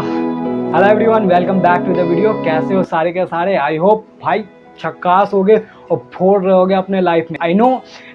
Hello everyone, welcome back to the video. कैसे हो सारे के सारे? आई होप भाई झक्कास हो गए और फोड़ रहे होगे अपने लाइफ में। आई नो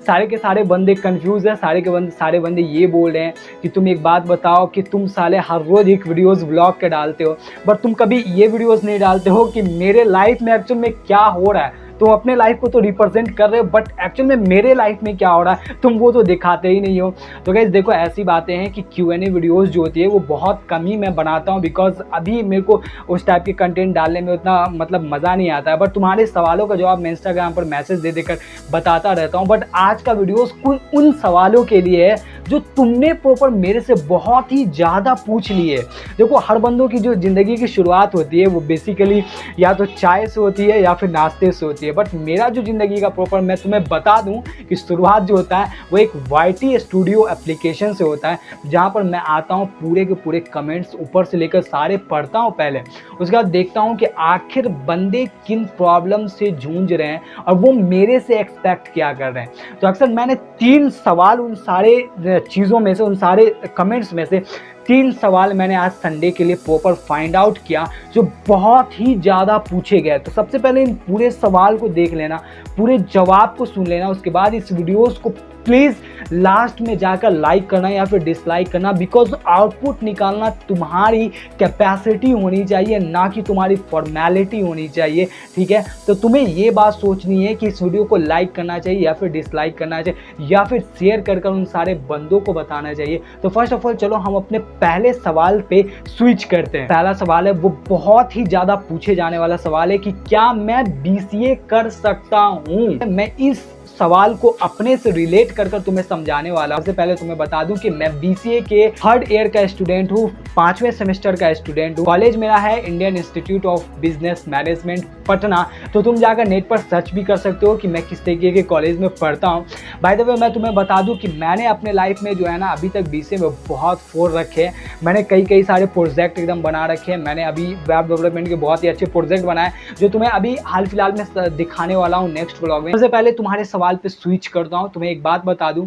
सारे के सारे बंदे कंफ्यूज है, सारे बंदे ये बोल रहे हैं कि तुम एक बात बताओ कि तुम साले हर रोज एक वीडियोस व्लॉग के डालते हो, बट तुम कभी ये वीडियोस नहीं डालते हो कि मेरे लाइफ में एक्चुअल में क्या हो रहा है। तुम अपने लाइफ को तो रिप्रेजेंट कर रहे हो, बट एक्चुअल में मेरे लाइफ में क्या हो रहा है तुम वो तो दिखाते ही नहीं हो। तो गाइस देखो, ऐसी बातें हैं कि Q&A वीडियोस जो होती है वो बहुत कम ही मैं बनाता हूँ, बिकॉज अभी मेरे को उस टाइप के कंटेंट डालने में उतना मतलब मज़ा नहीं आता है। बट तुम्हारे सवालों का जवाब मैं इंस्टाग्राम पर मैसेज दे देकर बताता रहता हूँ। बट आज का वीडियोस उन सवालों के लिए है जो तुमने प्रॉपर मेरे से बहुत ही ज़्यादा पूछ लिए। देखो, हर बंदों की जो ज़िंदगी की शुरुआत होती है वो बेसिकली या तो चाय से होती है या फिर नाश्ते से होती है। बट मेरा जो ज़िंदगी का प्रॉपर, मैं तुम्हें बता दूं कि शुरुआत जो होता है वो एक YT स्टूडियो एप्लीकेशन से होता है, जहाँ पर मैं आता हूँ, पूरे के पूरे कमेंट्स ऊपर से लेकर सारे पढ़ता हूँ पहले। उसके बाद देखता हूँ कि आखिर बंदे किन प्रॉब्लम से जूझ रहे हैं और वो मेरे से एक्सपेक्ट क्या कर रहे हैं। तो अक्सर मैंने 3 सवाल उन सारे चीज़ों में से, उन सारे कमेंट्स में से 3 सवाल मैंने आज संडे के लिए प्रॉपर फाइंड आउट किया जो बहुत ही ज़्यादा पूछे गए। तो सबसे पहले इन पूरे सवाल को देख लेना, पूरे जवाब को सुन लेना, उसके बाद इस वीडियोस को प्लीज़ लास्ट में जाकर लाइक करना या फिर डिसलाइक करना, बिकॉज आउटपुट निकालना तुम्हारी कैपेसिटी होनी चाहिए, ना कि तुम्हारी फॉर्मेलिटी होनी चाहिए। ठीक है, तो तुम्हें ये बात सोचनी है कि इस वीडियो को लाइक करना चाहिए या फिर डिसलाइक करना चाहिए या फिर शेयर कर उन सारे बंदों को बताना चाहिए। तो फर्स्ट ऑफ ऑल चलो हम अपने पहले सवाल पे स्विच करते हैं। पहला सवाल है, वो बहुत ही ज़्यादा पूछे जाने वाला सवाल है कि क्या मैं BCA कर सकता हूँ। मैं इस सवाल को अपने से रिलेट कर तुम्हें समझाने वाला। सबसे पहले तुम्हें बता दूं कि मैं BCA के 3rd ईयर का स्टूडेंट हूँ, 5वें सेमेस्टर का स्टूडेंट हूँ। कॉलेज मेरा है Indian institute of business management Patna. तो तुम जाकर नेट पर सर्च भी कर सकते हो कि मैं किस तरीके के कॉलेज में पढ़ता हूँ। बाय द वे मैं तुम्हें बता दूं कि मैंने अपने लाइफ में जो है ना अभी तक BCA में बहुत फोड़ रखे हैं। मैंने कई सारे प्रोजेक्ट एकदम बना रखे हैं। मैंने अभी वेब डेवलपमेंट के बहुत ही अच्छे प्रोजेक्ट बनाए जो तुम्हें अभी हाल फिलहाल में दिखाने वाला हूँ नेक्स्ट व्लॉग में। सबसे पहले तुम्हारे सवाल पे स्विच करता हूँ। तुम्हें एक बात बता दूं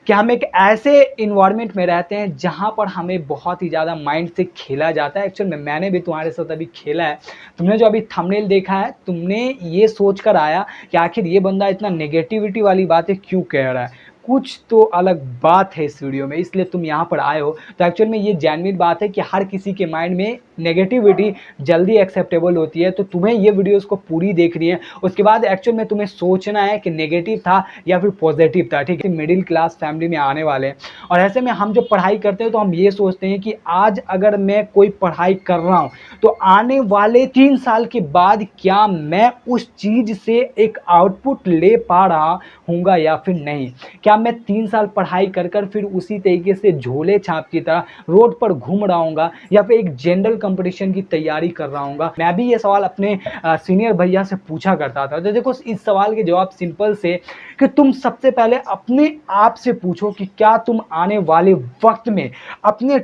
कि हम एक ऐसे इन्वायरमेंट में रहते हैं जहां पर हमें बहुत ही ज़्यादा माइंड से खेला जाता है। एक्चुअल में मैंने भी तुम्हारे साथ अभी खेला है। तुमने जो अभी थंबनेल देखा है, तुमने ये सोच कर आया कि आखिर ये बंदा इतना नेगेटिविटी वाली बातें क्यों कह रहा है, कुछ तो अलग बात है इस वीडियो में, इसलिए तुम यहाँ पर आए हो। तो एक्चुअल में ये जेन्युइन बात है कि हर किसी के माइंड में नेगेटिविटी जल्दी एक्सेप्टेबल होती है। तो तुम्हें ये वीडियोस को पूरी देखनी है, उसके बाद एक्चुअल में तुम्हें सोचना है कि नेगेटिव था या फिर पॉजिटिव था। ठीक है, मिडिल क्लास फैमिली में आने वाले हैं और ऐसे में हम जब पढ़ाई करते हैं तो हम ये सोचते हैं कि आज अगर मैं कोई पढ़ाई कर रहा हूँ तो आने वाले 3 साल के बाद क्या मैं उस चीज़ से एक आउटपुट ले पा रहा हूँगा या फिर नहीं। क्या मैं 3 साल पढ़ाई कर फिर उसी तरीके से झोले छाप की तरह रोड पर घूम रहा हूँगा या फिर एक जनरल कंपटीशन की तैयारी कर रहा हूँगा। मैं भी ये सवाल अपने सीनियर भैया से पूछा करता था। तो देखो, इस सवाल के जवाब सिंपल से कि तुम सबसे पहले अपने आप से पूछो कि क्या तुम आने वाले वक्त में अपने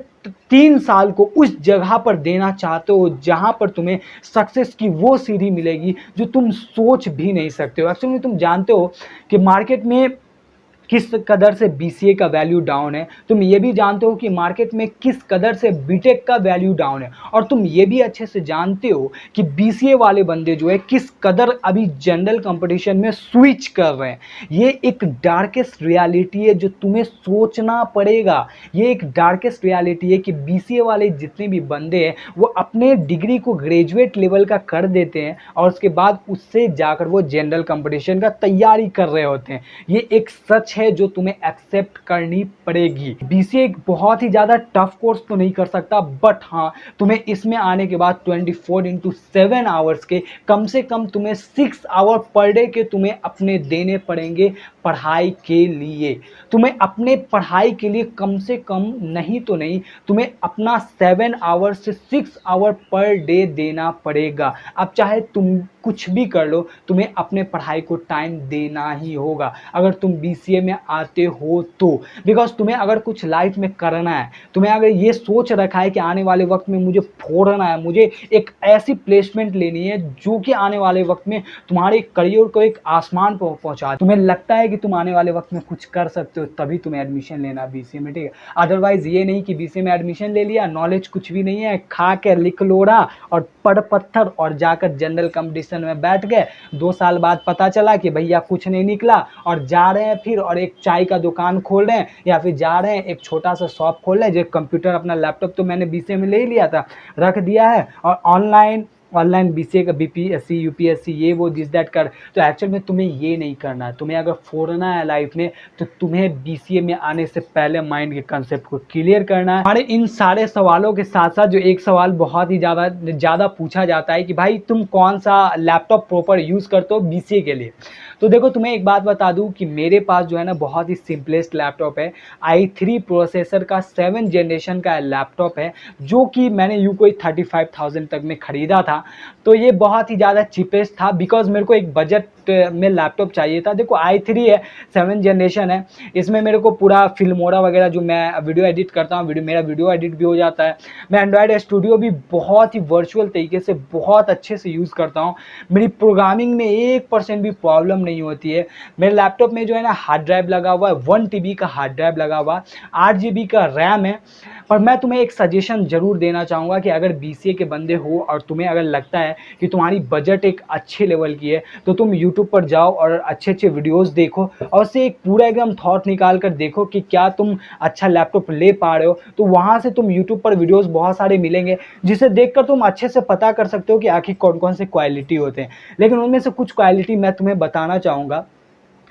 3 साल को उस जगह पर देना चाहते हो जहां पर तुम्हें सक्सेस की वो सीढ़ी मिलेगी जो तुम सोच भी नहीं सकते हो। एक्चुअली तुम जानते हो कि मार्केट में किस कदर से BCA का वैल्यू डाउन है, तुम ये भी जानते हो कि मार्केट में किस कदर से बीटेक का वैल्यू डाउन है, और तुम ये भी अच्छे से जानते हो कि BCA वाले बंदे जो है किस कदर अभी जनरल कंपटीशन में स्विच कर रहे हैं। ये एक डार्केस्ट रियलिटी है जो तुम्हें सोचना पड़ेगा। ये एक डार्केस्ट रियलिटी है कि BCA वाले जितने भी बंदे हैं वो अपने डिग्री को ग्रेजुएट लेवल का कर देते हैं और उसके बाद उससे जाकर वो जनरल कंपटीशन का तैयारी कर रहे होते हैं। ये एक सच है जो तुम्हें एक्सेप्ट करनी पड़ेगी। BCA एक बहुत ही ज़्यादा टफ कोर्स तो नहीं कर सकता, बट हाँ, तुम्हें इसमें आने के बाद 24/7 आवर्स के कम से कम तुम्हें 6 आवर पर डे के तुम्हें अपने देने पड़ेंगे पढ़ाई के लिए। तुम्हें अपने पढ़ाई के लिए कम से कम नहीं तो नहीं, तुम्हें अपना 7 आवर से 6 आवर पर डे देना पड़ेगा। अब चाहे तुम कुछ भी कर लो, तुम्हें अपने पढ़ाई को टाइम देना ही होगा अगर तुम बीसीए में आते हो तो। बिकॉज तुम्हें अगर कुछ लाइफ में करना है, तुम्हें अगर ये सोच रखा है कि आने वाले वक्त में मुझे फोड़ना है, मुझे एक ऐसी प्लेसमेंट लेनी है जो कि आने वाले वक्त में तुम्हारे करियर को एक आसमान पर पहुंचा, तुम्हें लगता है कि तुम आने वाले वक्त में कुछ कर सकते हो, तभी तुम्हें एडमिशन लेना बीसीए में, ठीक है। अदरवाइज ये नहीं कि बीसीए में एडमिशन ले लिया, नॉलेज कुछ भी नहीं है, खा के लिख लोड़ा और पढ़ पत्थर और जाकर जनरल कंपटीशन में बैठ गए, 2 साल बाद पता चला कि भैया कुछ नहीं निकला, और जा रहे हैं फिर और एक चाय का दुकान खोल रहे हैं, या फिर जा रहे हैं एक छोटा सा शॉप खोल रहे हैं, जो कंप्यूटर अपना लैपटॉप तो मैंने बीसीए में ले ही लिया था, रख दिया है, और ऑनलाइन बीसीए का बीपीएससी यूपीएससी ये वो दिस दैट कर। तो एक्चुअल में तुम्हें ये नहीं करना है, तुम्हें अगर फोड़ना है लाइफ में तो तुम्हें बीसीए में आने से पहले माइंड के कंसेप्ट को क्लियर करना है। हमारे इन सारे सवालों के साथ साथ जो एक सवाल बहुत ही ज़्यादा पूछा जाता है कि भाई तुम कौन सा लैपटॉप प्रॉपर यूज़ करते हो बीसीए के लिए। तो देखो तुम्हें एक बात बता दूं कि मेरे पास जो है ना बहुत ही सिंपलेस्ट लैपटॉप है, i3 प्रोसेसर का 7th जनरेशन का लैपटॉप है, जो कि मैंने यूँ कोई 35,000 तक में ख़रीदा था। तो ये बहुत ही ज़्यादा चीपेस्ट था, बिकॉज मेरे को एक बजट में लैपटॉप चाहिए था। देखो i3 है, 7th जनरेशन है, इसमें मेरे को पूरा फिल्मोरा वगैरह जो मैं वीडियो एडिट करता हूँ, मेरा वीडियो एडिट भी हो जाता है। मैं एंड्रॉयड स्टूडियो भी बहुत ही वर्चुअल तरीके से बहुत अच्छे से यूज़ करता हूँ। मेरी प्रोग्रामिंग में 1% भी प्रॉब्लम नहीं होती है। मेरे लैपटॉप में जो है ना हार्ड ड्राइव लगा हुआ है, 1 TB का हार्ड ड्राइव लगा हुआ, 8 GB का रैम है। पर मैं तुम्हें एक सजेशन जरूर देना चाहूँगा कि अगर बीसीए के बंदे हो और तुम्हें अगर लगता है कि तुम्हारी बजट एक अच्छे लेवल की है, तो तुम यूट्यूब पर जाओ और अच्छे अच्छे वीडियोस देखो और उससे एक पूरा एकदम थॉट निकाल कर देखो कि क्या तुम अच्छा लैपटॉप ले पा रहे हो। तो वहाँ से तुम यूट्यूब पर वीडियोस बहुत सारे मिलेंगे, जिसे देखकर तुम अच्छे से पता कर सकते हो कि आखिर कौन कौन से क्वालिटी होते हैं। लेकिन उनमें से कुछ क्वालिटी मैं तुम्हें बताना चाहूँगा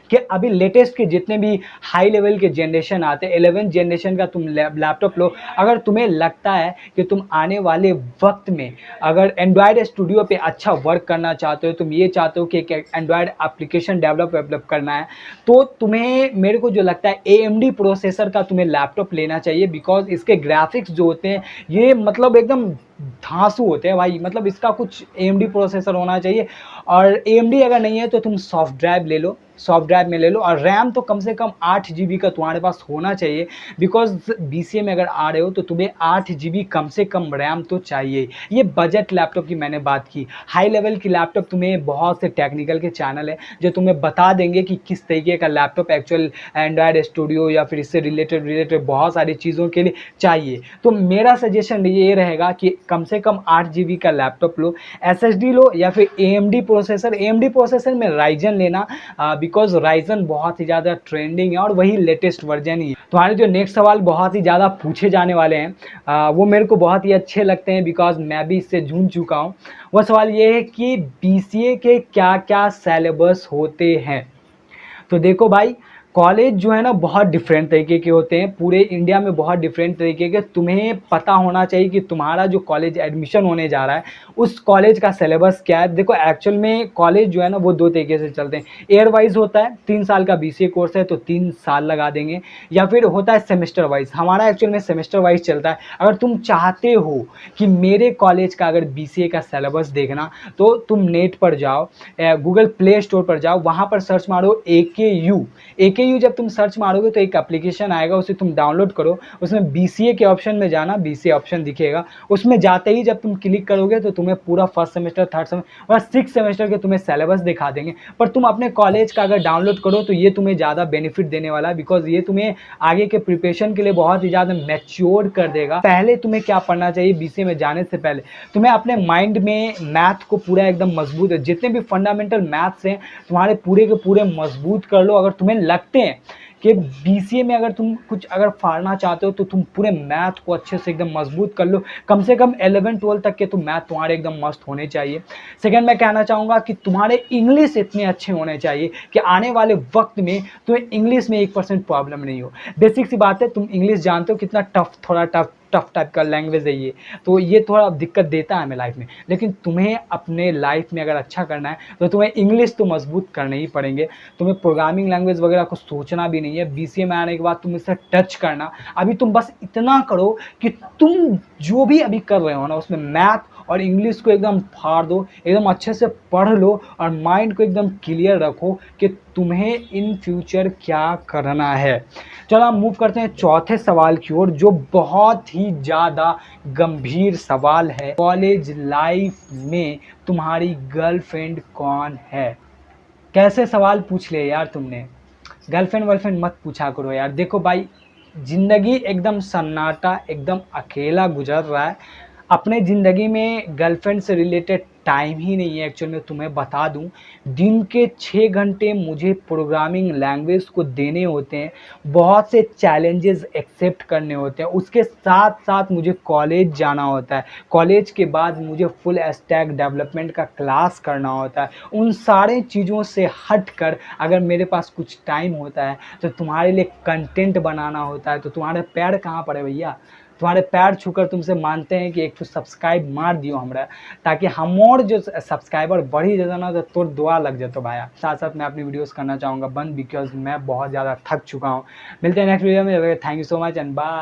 कि अभी लेटेस्ट के जितने भी हाई लेवल के जनरेशन आते हैं, 11th जनरेशन का तुम लैपटॉप लो। अगर तुम्हें लगता है कि तुम आने वाले वक्त में अगर एंड्रॉयड स्टूडियो पे अच्छा वर्क करना चाहते हो, तुम ये चाहते हो कि एक एंड्रॉयड एप्लीकेशन डेवलप करना है, तो तुम्हें मेरे को जो लगता है AMD प्रोसेसर का तुम्हें लैपटॉप लेना चाहिए। बिकॉज इसके ग्राफिक्स जो होते हैं ये मतलब एकदम धांसू होते हैं भाई, मतलब इसका कुछ AMD प्रोसेसर होना चाहिए। और AMD अगर नहीं है तो तुम सॉफ्ट ड्राइव ले लो, सॉफ्ट ड्राइव में ले लो, और रैम तो कम से कम 8 GB का तुम्हारे पास होना चाहिए। बिकॉज बीसीए में अगर आ रहे हो तो तुम्हें 8 GB कम से कम रैम तो चाहिए। ये बजट लैपटॉप की मैंने बात की। हाई लेवल की लैपटॉप तुम्हें बहुत से टेक्निकल के चैनल है जो तुम्हें बता देंगे कि किस तरीके का लैपटॉप एक्चुअल एंड्रॉयड स्टूडियो या फिर इससे रिलेटेड बहुत सारी चीज़ों के लिए चाहिए। तो मेरा सजेशन ये रहेगा कि कम से कम 8 GB का लैपटॉप लो, SSD लो, या फिर AMD प्रोसेसर में राइजन लेना, बिकॉज राइजन बहुत ही ज़्यादा ट्रेंडिंग है और वही लेटेस्ट वर्जन ही है। तुम्हारे जो नेक्स्ट सवाल बहुत ही ज़्यादा पूछे जाने वाले हैं वो मेरे को बहुत ही अच्छे लगते हैं, बिकॉज मैं भी इससे जूझ चुका हूँ। वो सवाल ये है कि बीसीए के क्या क्या सिलेबस होते हैं। तो देखो भाई, कॉलेज जो है ना बहुत डिफरेंट तरीके के होते हैं, पूरे इंडिया में बहुत डिफरेंट तरीके के। तुम्हें पता होना चाहिए कि तुम्हारा जो कॉलेज एडमिशन होने जा रहा है उस कॉलेज का सिलेबस क्या है। देखो एक्चुअल में कॉलेज जो है ना वो 2 तरीके से चलते हैं। ईयर वाइज होता है, 3 साल का बीसीए कोर्स है तो 3 साल लगा देंगे, या फिर होता है सेमेस्टर वाइज। हमारा एक्चुअल में सेमेस्टर वाइज चलता है। अगर तुम चाहते हो कि मेरे कॉलेज का अगर बीसीए का सिलेबस देखना, तो तुम नेट पर जाओ, गूगल प्ले स्टोर पर जाओ, वहाँ पर सर्च मारो AKU। जब तुम सर्च मारोगे तो एक एप्लीकेशन आएगा, उसे तुम डाउनलोड करो, उसमें बीसीए के ऑप्शन में जाना, बीसीए ऑप्शन दिखेगा, उसमें जाते ही जब तुम क्लिक करोगे तो तुम्हें पूरा फर्स्ट सेमेस्टर, थर्ड सेमेस्टर और 6th सेमेस्टर के तुम्हें सिलेबस दिखा देंगे। पर तुम अपने कॉलेज का अगर डाउनलोड करो तो ये तुम्हें ज़्यादा बेनिफिट देने वाला है, बिकॉज ये तुम्हें आगे के प्रिपरेशन के लिए बहुत ही ज़्यादा मैच्योर कर देगा। पहले तुम्हें क्या पढ़ना चाहिए बीसीए में जाने से पहले, तुम्हें अपने माइंड में मैथ को पूरा एकदम मजबूत है, जितने भी फंडामेंटल मैथ्स हैं तुम्हारे पूरे के पूरे मजबूत कर लो। अगर तुम्हें लगते हैं कि बीसीए में अगर तुम कुछ अगर फाड़ना चाहते हो तो तुम पूरे मैथ को अच्छे से एकदम मजबूत कर लो। कम से कम 11-12 तक के तो मैथ तुम्हारे एकदम मस्त होने चाहिए। सेकंड मैं कहना चाहूँगा कि तुम्हारे इंग्लिश इतने अच्छे होने चाहिए कि आने वाले वक्त में तुम्हें इंग्लिश में 1% प्रॉब्लम नहीं हो। बेसिक सी बात है, तुम इंग्लिश जानते हो कितना थोड़ा टफ टाइप का लैंग्वेज है ये, तो ये थोड़ा दिक्कत देता है हमें लाइफ में। लेकिन तुम्हें अपने लाइफ में अगर अच्छा करना है तो तुम्हें इंग्लिश तो मजबूत करने ही पड़ेंगे। तुम्हें प्रोग्रामिंग लैंग्वेज वगैरह को सोचना भी नहीं है। बीसीए में आने के बाद तुम इसे टच करना, अभी तुम बस इतना करो कि तुम जो भी अभी कर रहे हो ना उसमें मैथ और इंग्लिश को एकदम फाड़ दो, एकदम अच्छे से पढ़ लो और माइंड को एकदम क्लियर रखो कि तुम्हें इन फ्यूचर क्या करना है। चलो हम मूव करते हैं चौथे सवाल की ओर, जो बहुत ही ज़्यादा गंभीर सवाल है। कॉलेज लाइफ में तुम्हारी गर्लफ्रेंड कौन है? कैसे सवाल पूछ ले यार तुमने। गर्लफ्रेंड वर्लफ्रेंड मत पूछा करो यार। देखो भाई, ज़िंदगी एकदम सन्नाटा, एकदम अकेला गुजर रहा है। अपने ज़िंदगी में गर्लफ्रेंड से रिलेटेड टाइम ही नहीं है। एक्चुअल में तुम्हें बता दूं, दिन के 6 घंटे मुझे प्रोग्रामिंग लैंग्वेज को देने होते हैं, बहुत से चैलेंजेस एक्सेप्ट करने होते हैं, उसके साथ साथ मुझे कॉलेज जाना होता है, कॉलेज के बाद मुझे फुल स्टैक डेवलपमेंट का क्लास करना होता है। उन सारे चीज़ों से हट कर अगर मेरे पास कुछ टाइम होता है तो तुम्हारे लिए कंटेंट बनाना होता है। तो तुम्हारे पैर कहाँ पड़े भैया? तुम्हारे पैर छूकर तुमसे मानते हैं कि एक तो सब्सक्राइब मार दियो हमरा, ताकि हम और जो सब्सक्राइबर बढ़ी जाता ना, तो तोर दुआ लग जाता भाया। साथ साथ मैं अपनी वीडियोस करना चाहूँगा बंद, बिकॉज मैं बहुत ज़्यादा थक चुका हूँ। मिलते हैं नेक्स्ट वीडियो में। Thank you so much and bye.